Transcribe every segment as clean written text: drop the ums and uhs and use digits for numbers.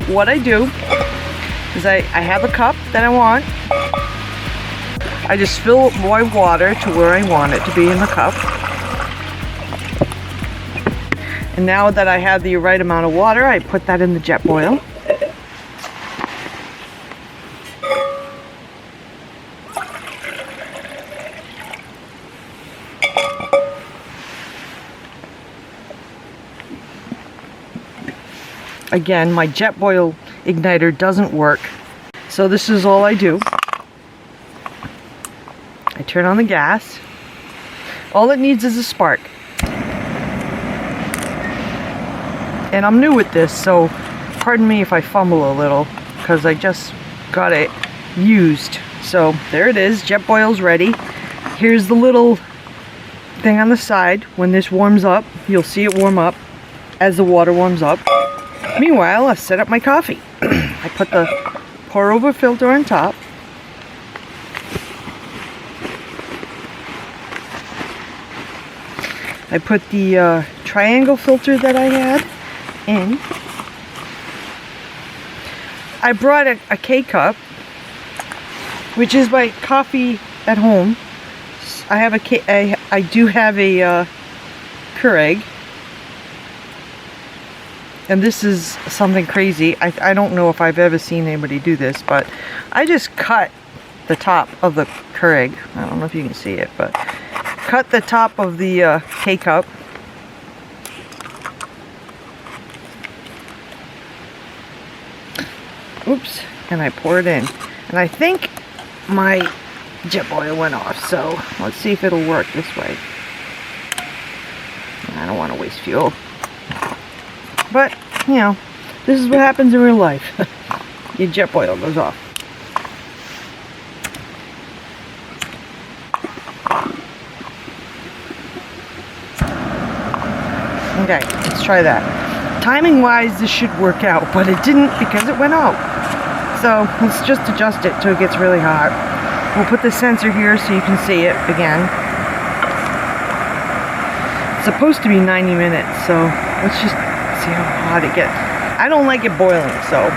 what I do is I have a cup that I want. I just fill my water to where I want it to be in the cup. And now that I have the right amount of water, I put that in the jet boil. Again, my jet boil igniter doesn't work, so this is all I do. I turn on the gas. All it needs is a spark. And I'm new with this, so pardon me if I fumble a little, because I just got it used. So there it is, jet boil's ready. Here's the little thing on the side. When this warms up, you'll see it warm up as the water warms up. Meanwhile, I've set up my coffee. I put the pour over filter on top. I put the triangle filter that I had in. I brought a K-cup, which is my coffee at home. I have I do have a Keurig. And this is something crazy. I don't know if I've ever seen anybody do this, but I just cut the top of the Keurig. I don't know if you can see it, but cut the top of the K-cup. Oops, and I pour it in. And I think my jet boil went off, so let's see if it'll work this way. I don't want to waste fuel. But, you know, this is what happens in real life. Your jet boil goes off. Okay, let's try that. Timing wise, this should work out, but it didn't because it went out. So let's just adjust it till it gets really hot. We'll put the sensor here so you can see it again. It's supposed to be 90 minutes, so let's just see how hot it gets. I don't like it boiling, so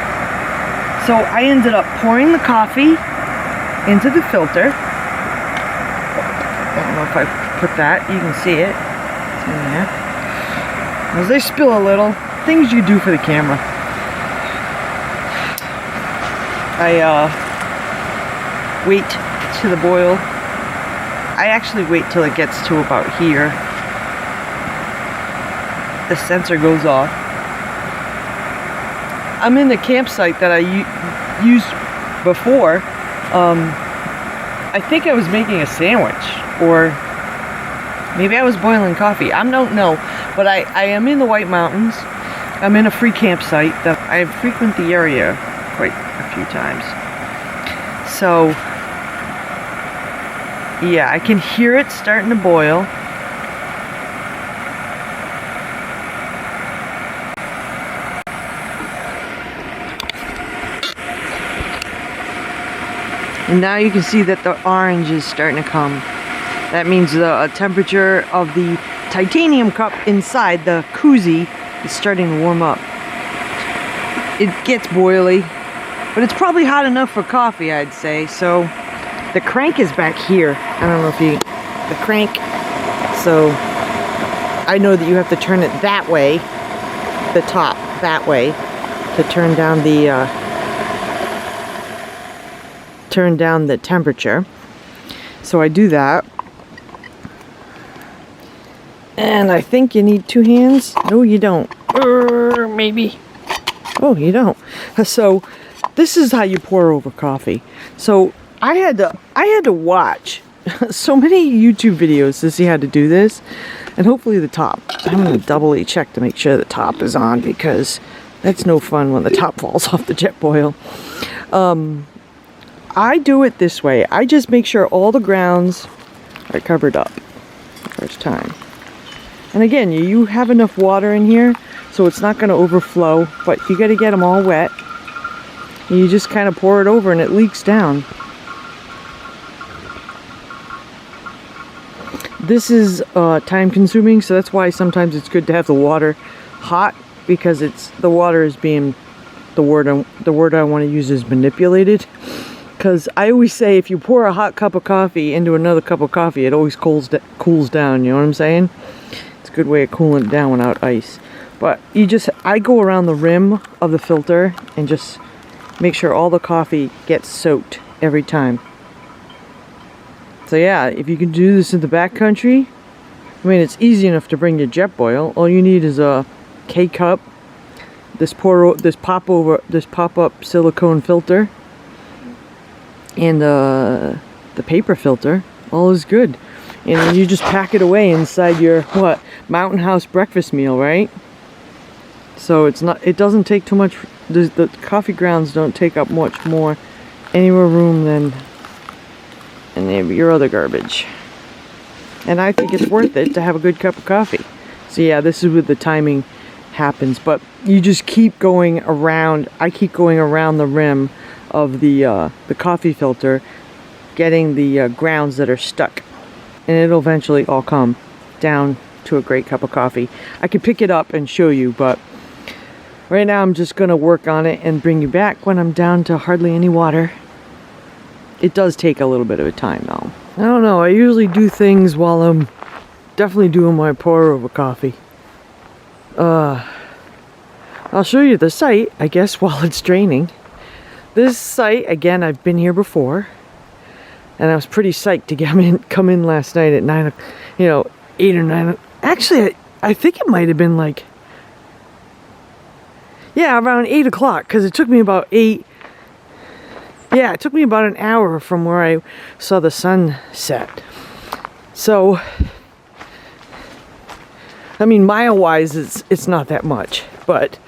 I ended up pouring the coffee into the filter. I don't know if I put that. You can see it. It's in there. As they spill a little, things you do for the camera. I wait to the boil. I actually wait till it gets to about here. The sensor goes off. I'm in the campsite that I used before. I think I was making a sandwich, or maybe I was boiling coffee. I don't know, but I am in the White Mountains. I'm in a free campsite that I frequent the area quite a few times. So yeah, I can hear it starting to boil. And now you can see that the orange is starting to come. That means the temperature of the titanium cup inside the koozie is starting to warm up. It gets boily, but it's probably hot enough for coffee, I'd say. So the crank is back here. I don't know if you, the crank. So I know that you have to turn it that way, the top that way, to turn down the temperature. So I do that. And I think you need two hands. No, you don't. Maybe. Oh, you don't. So this is how you pour over coffee. So I had to watch so many YouTube videos to see how to do this. And hopefully the top. I'm going to doubly check to make sure the top is on, because that's no fun when the top falls off the jet boil. I do it this way. I just make sure all the grounds are covered up the first time. And again, you have enough water in here, so it's not going to overflow, but you got to get them all wet. And you just kind of pour it over and it leaks down. This is time consuming, so that's why sometimes it's good to have the water hot, because the water is being the word I want to use is manipulated. Because I always say if you pour a hot cup of coffee into another cup of coffee, it always cools down, you know what I'm saying? It's a good way of cooling it down without ice. But I go around the rim of the filter and just make sure all the coffee gets soaked every time. So yeah, if you can do this in the backcountry, I mean, it's easy enough to bring your Jetboil. All you need is a K-cup, this pop-up silicone filter, and the paper filter. All is good. And then you just pack it away inside your Mountain House breakfast meal, right? So it doesn't take too much. The coffee grounds don't take up much any more room than your other garbage. And I think it's worth it to have a good cup of coffee. So yeah, this is where the timing happens. But you just keep going around. I keep going around the rim of the coffee filter, getting the grounds that are stuck, and it'll eventually all come down to a great cup of coffee. I could pick it up and show you, but right now I'm just gonna work on it and bring you back when I'm down to hardly any water. It does take a little bit of a time though. I don't know, I usually do things while I'm definitely doing my pour over coffee. I'll show you the site, I guess, while it's draining. This site, again, I've been here before, and I was pretty psyched to come in last night at 8 or 9. Actually, I think it might have been like, yeah, around 8 o'clock, because it took me about 8. Yeah, it took me about an hour from where I saw the sun set. So, I mean, mile-wise, it's not that much, but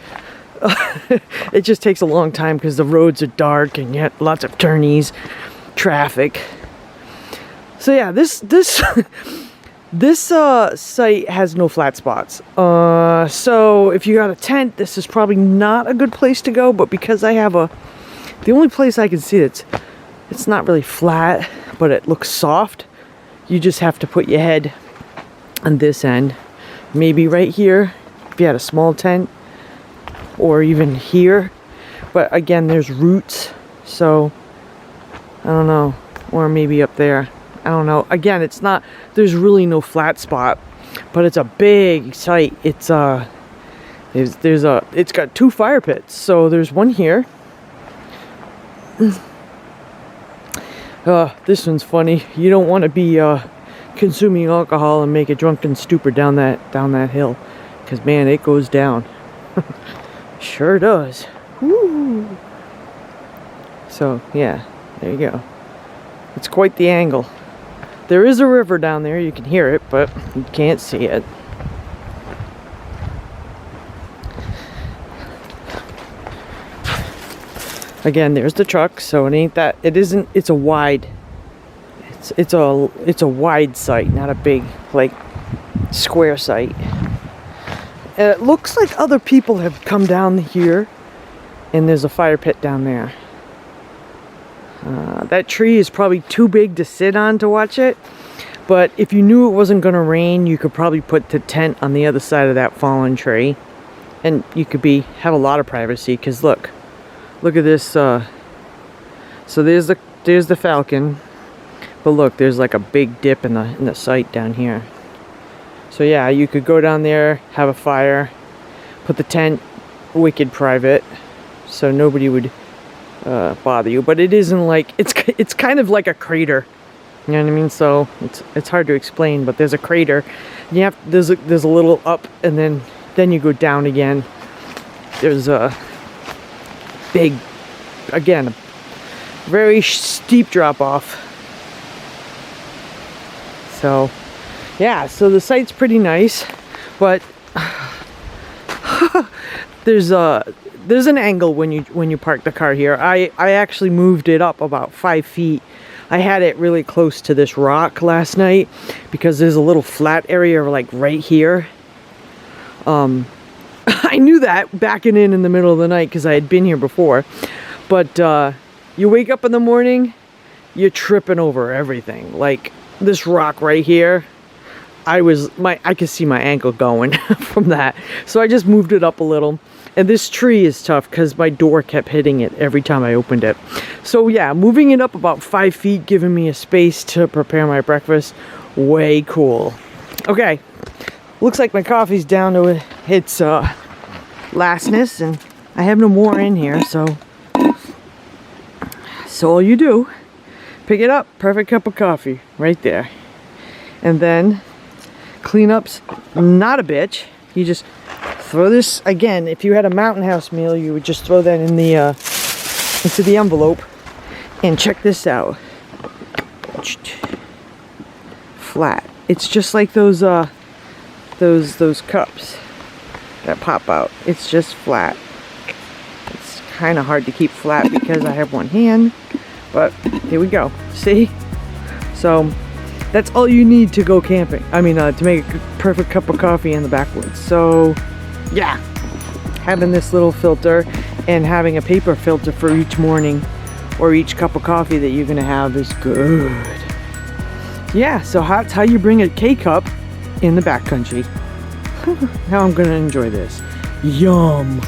it just takes a long time because the roads are dark and yet lots of turnies, traffic. So yeah, this site has no flat spots. So if you got a tent, this is probably not a good place to go. But because I have the only place I can see it's not really flat, but it looks soft. You just have to put your head on this end, maybe right here if you had a small tent, or even here. But again, there's roots, so I don't know, or maybe up there. I don't know. Again, there's really no flat spot, but it's a big site. It's it's got 2 fire pits. So there's one here. This one's funny. You don't want to be consuming alcohol and make a drunken stupor down that hill, because man, it goes down. Sure does. Woo. So yeah, there you go. It's quite the angle. There is a river down there. You can hear it, but you can't see it. Again, there's the truck. So it ain't that. It isn't. It's a wide. It's a wide site, not a big like square site. And it looks like other people have come down here, and there's a fire pit down there. That tree is probably too big to sit on to watch it, but if you knew it wasn't going to rain, you could probably put the tent on the other side of that fallen tree, and you could have a lot of privacy. Because look at this. So there's the Falcon, but look, there's like a big dip in the site down here. So yeah, you could go down there, have a fire, put the tent wicked private, so nobody would bother you. But it isn't like, it's kind of like a crater, you know what I mean? So it's hard to explain, but there's a crater. There's a little up, and then you go down again. There's a big, again, a very steep drop off. So yeah, so the site's pretty nice, but there's an angle when you park the car here. I actually moved it up about 5 feet. I had it really close to this rock last night because there's a little flat area like right here. I knew that backing in the middle of the night because I had been here before. But you wake up in the morning, you're tripping over everything. Like this rock right here, I could see my ankle going from that. So I just moved it up a little. And this tree is tough because my door kept hitting it every time I opened it. So yeah, moving it up about 5 feet, giving me a space to prepare my breakfast. Way cool. Okay, looks like my coffee's down to its lastness, and I have no more in here, so all you do, pick it up, perfect cup of coffee right there. And then clean up's not a bitch. You just throw this, again, if you had a Mountain House meal, you would just throw that in the into the envelope. And check this out. Flat. It's just like those cups that pop out. It's just flat. It's kind of hard to keep flat because I have one hand, but here we go. See? So that's all you need to go camping. I mean, to make a perfect cup of coffee in the backwoods. So yeah, having this little filter and having a paper filter for each morning or each cup of coffee that you're gonna have is good. Yeah, so that's how you bring a K-cup in the backcountry. Now I'm gonna enjoy this. Yum.